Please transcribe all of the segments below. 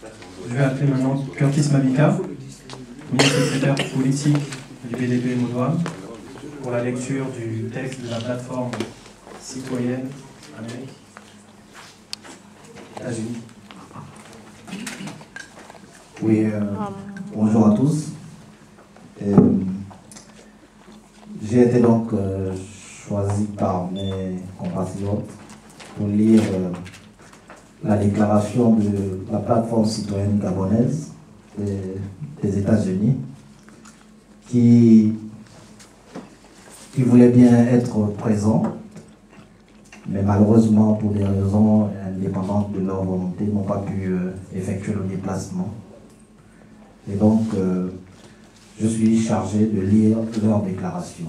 Je vais appeler maintenant Curtis Mabika, ministre secrétaire politique du BDP Maudoine, pour la lecture du texte de la plateforme citoyenne Amérique, États-Unis. Oui, bonjour à tous. J'ai été donc choisi par mes compatriotes pour lire la déclaration de la plateforme citoyenne gabonaise des États-Unis qui voulait bien être présent, mais malheureusement pour des raisons indépendantes de leur volonté n'ont pas pu effectuer le déplacement. Et donc je suis chargé de lire leur déclaration.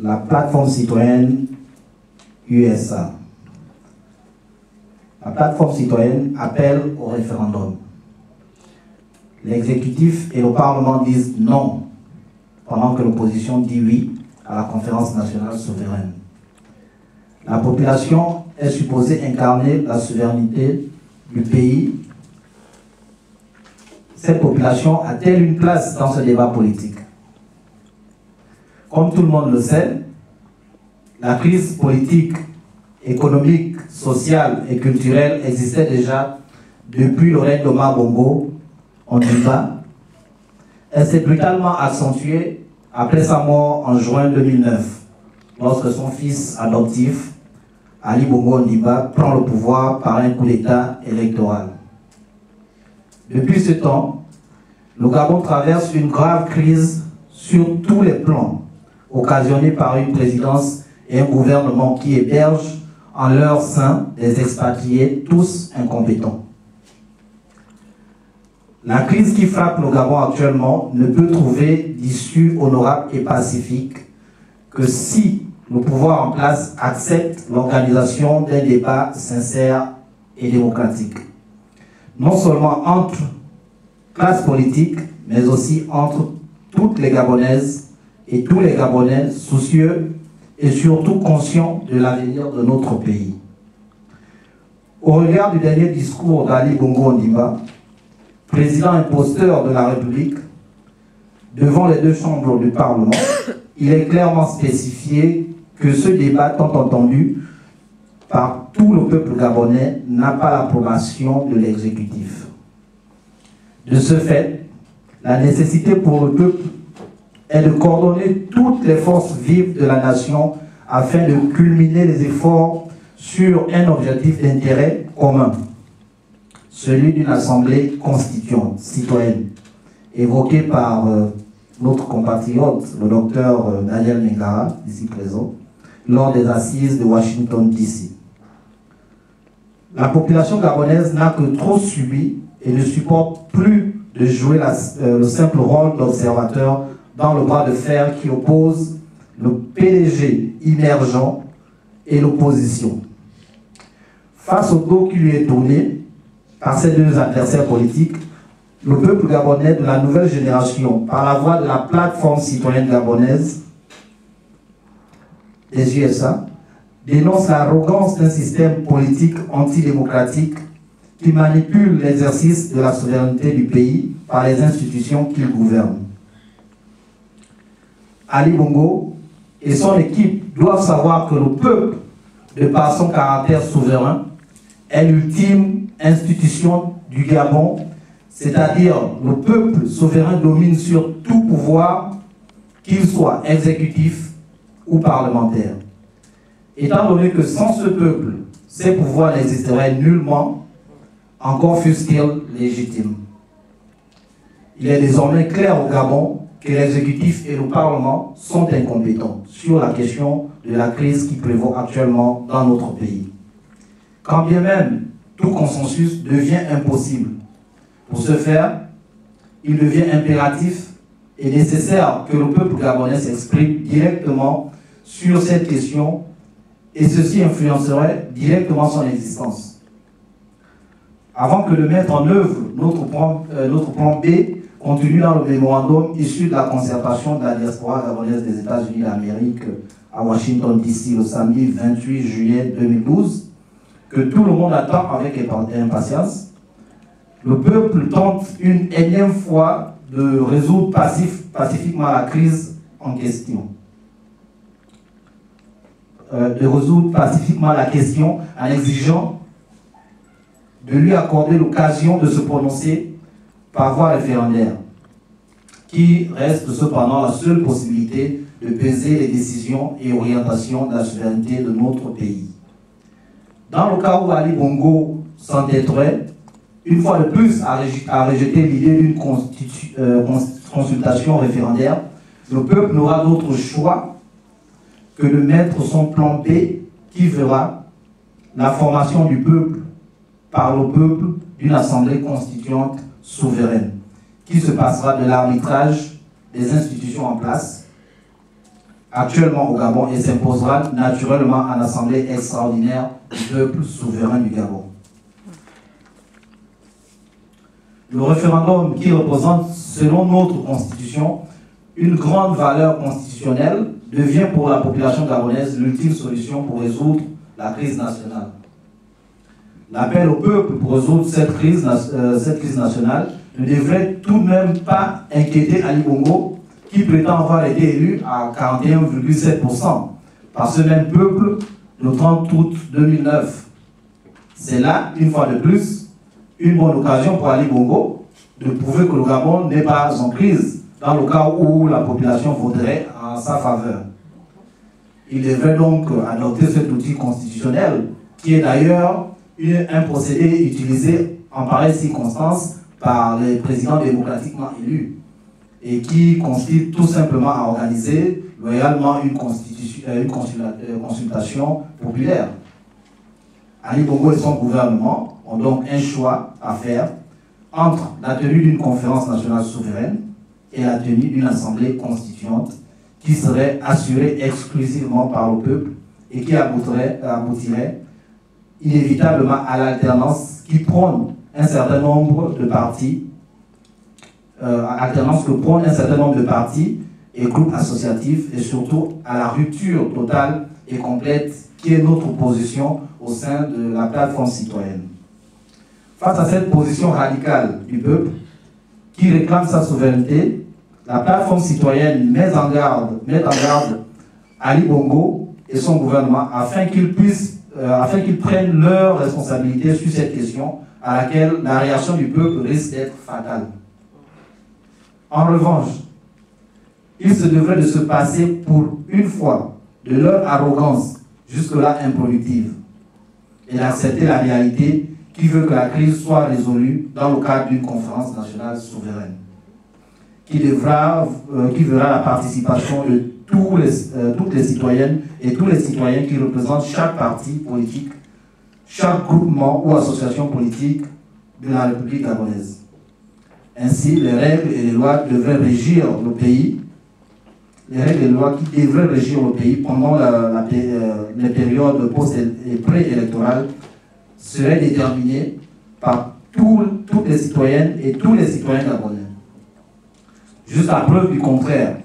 La plateforme citoyenne USA. La plateforme citoyenne appelle au référendum. L'exécutif et le Parlement disent non, pendant que l'opposition dit oui à la conférence nationale souveraine. La population est supposée incarner la souveraineté du pays. Cette population a-t-elle une place dans ce débat politique? Comme tout le monde le sait, la crise politique, économique, sociale et culturelle existait déjà depuis le règne d'Omar Bongo en Cuba. Elle s'est brutalement accentuée après sa mort en juin 2009, lorsque son fils adoptif, Ali Bongo Ondimba, prend le pouvoir par un coup d'État électoral. Depuis ce temps, le Gabon traverse une grave crise sur tous les plans, occasionnée par une présidence et un gouvernement qui hébergent en leur sein des expatriés, tous incompétents. La crise qui frappe le Gabon actuellement ne peut trouver d'issue honorable et pacifique que si le pouvoir en place accepte l'organisation d'un débat sincère et démocratique. Non seulement entre classes politiques, mais aussi entre toutes les Gabonaises et tous les Gabonais soucieux et surtout conscients de l'avenir de notre pays. Au regard du dernier discours d'Ali Bongo Ondimba, président imposteur de la République, devant les deux chambres du Parlement, il est clairement spécifié que ce débat tant entendu par tout le peuple gabonais n'a pas l'approbation de l'exécutif. De ce fait, la nécessité pour le peuple est de coordonner toutes les forces vives de la nation afin de culminer les efforts sur un objectif d'intérêt commun, celui d'une assemblée constituante, citoyenne, évoquée par notre compatriote, le docteur Daniel Mengara, ici présent, lors des assises de Washington, D.C. La population gabonaise n'a que trop subi et ne supporte plus de jouer le simple rôle d'observateur dans le bras de fer qui oppose le PDG émergent et l'opposition. Face au dos qui lui est tourné par ces deux adversaires politiques, le peuple gabonais de la nouvelle génération, par la voix de la plateforme citoyenne gabonaise des USA, dénonce l'arrogance d'un système politique antidémocratique qui manipule l'exercice de la souveraineté du pays par les institutions qu'il gouverne. Ali Bongo et son équipe doivent savoir que le peuple, de par son caractère souverain, est l'ultime institution du Gabon, c'est-à-dire le peuple souverain domine sur tout pouvoir, qu'il soit exécutif ou parlementaire. Étant donné que sans ce peuple, ces pouvoirs n'existeraient nullement, encore fussent-ils légitimes. Il est désormais clair au Gabon que l'exécutif et le Parlement sont incompétents sur la question de la crise qui prévaut actuellement dans notre pays. Quand bien même tout consensus devient impossible. Pour ce faire, il devient impératif et nécessaire que le peuple gabonais s'exprime directement sur cette question et ceci influencerait directement son existence. Avant que de mettre en œuvre notre plan B, contenu dans le mémorandum issu de la concertation de la diaspora gabonaise des États-Unis d'Amérique à Washington, D.C. le samedi 28 juillet 2012, que tout le monde attend avec impatience. Le peuple tente une énième fois de résoudre pacifiquement la crise en question. De résoudre pacifiquement la question en exigeant de lui accorder l'occasion de se prononcer par voie référendaire, qui reste cependant la seule possibilité de peser les décisions et orientations de la souveraineté de notre pays. Dans le cas où Ali Bongo s'entêterait, une fois de plus, à rejeter l'idée d'une consultation référendaire, le peuple n'aura d'autre choix que de mettre son plan B qui verra la formation du peuple par le peuple d'une assemblée constituante souveraine, qui se passera de l'arbitrage des institutions en place actuellement au Gabon et s'imposera naturellement en assemblée extraordinaire du peuple souverain du Gabon. Le référendum qui représente, selon notre constitution, une grande valeur constitutionnelle, devient pour la population gabonaise l'ultime solution pour résoudre la crise nationale. L'appel au peuple pour résoudre cette crise nationale ne devrait tout de même pas inquiéter Ali Bongo, qui prétend avoir été élu à 41,7% par ce même peuple le 30 août 2009. C'est là, une fois de plus, une bonne occasion pour Ali Bongo de prouver que le Gabon n'est pas en crise dans le cas où la population voterait en sa faveur. Il devrait donc adopter cet outil constitutionnel qui est d'ailleurs un procédé utilisé en pareille circonstance par les présidents démocratiquement élus et qui consiste tout simplement à organiser loyalement une consultation populaire. Ali Bongo et son gouvernement ont donc un choix à faire entre la tenue d'une conférence nationale souveraine et la tenue d'une assemblée constituante qui serait assurée exclusivement par le peuple et qui aboutirait inévitablement à l'alternance qui prône un certain nombre de partis, et groupes associatifs, et surtout à la rupture totale et complète qui est notre position au sein de la plateforme citoyenne. Face à cette position radicale du peuple qui réclame sa souveraineté, la plateforme citoyenne met en garde Ali Bongo et son gouvernement afin qu'ils prennent leurs responsabilités sur cette question à laquelle la réaction du peuple risque d'être fatale. En revanche, il se devrait de se passer pour une fois de leur arrogance jusque-là improductive et d'accepter la réalité qui veut que la crise soit résolue dans le cadre d'une conférence nationale souveraine qui verra la participation de toutes les citoyennes et tous les citoyens qui représentent chaque parti politique, chaque groupement ou association politique de la République gabonaise. Ainsi, les règles et les lois devraient régir le pays, pendant les périodes post- et préélectorales seraient déterminées par toutes les citoyennes et tous les citoyens gabonais. Jusqu'à preuve du contraire,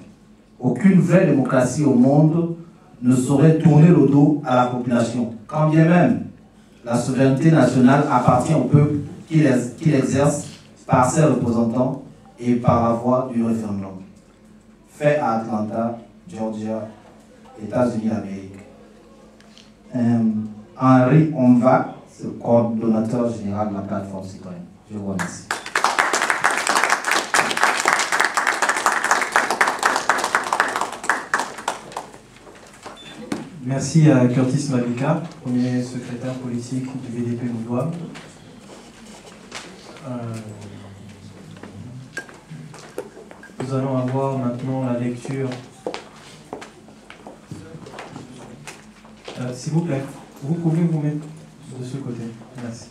aucune vraie démocratie au monde ne saurait tourner le dos à la population, quand bien même la souveraineté nationale appartient au peuple qui l'exerce par ses représentants et par la voie du référendum. Fait à Atlanta, Georgia, États-Unis d'Amérique. Henri Onva, c'est le coordonnateur général de la plateforme citoyenne. Je vous remercie. Merci à Curtis Mabika, premier secrétaire politique du BDP Moudouam. Nous allons avoir maintenant la lecture. S'il vous plaît, vous pouvez vous mettre de ce côté. Merci.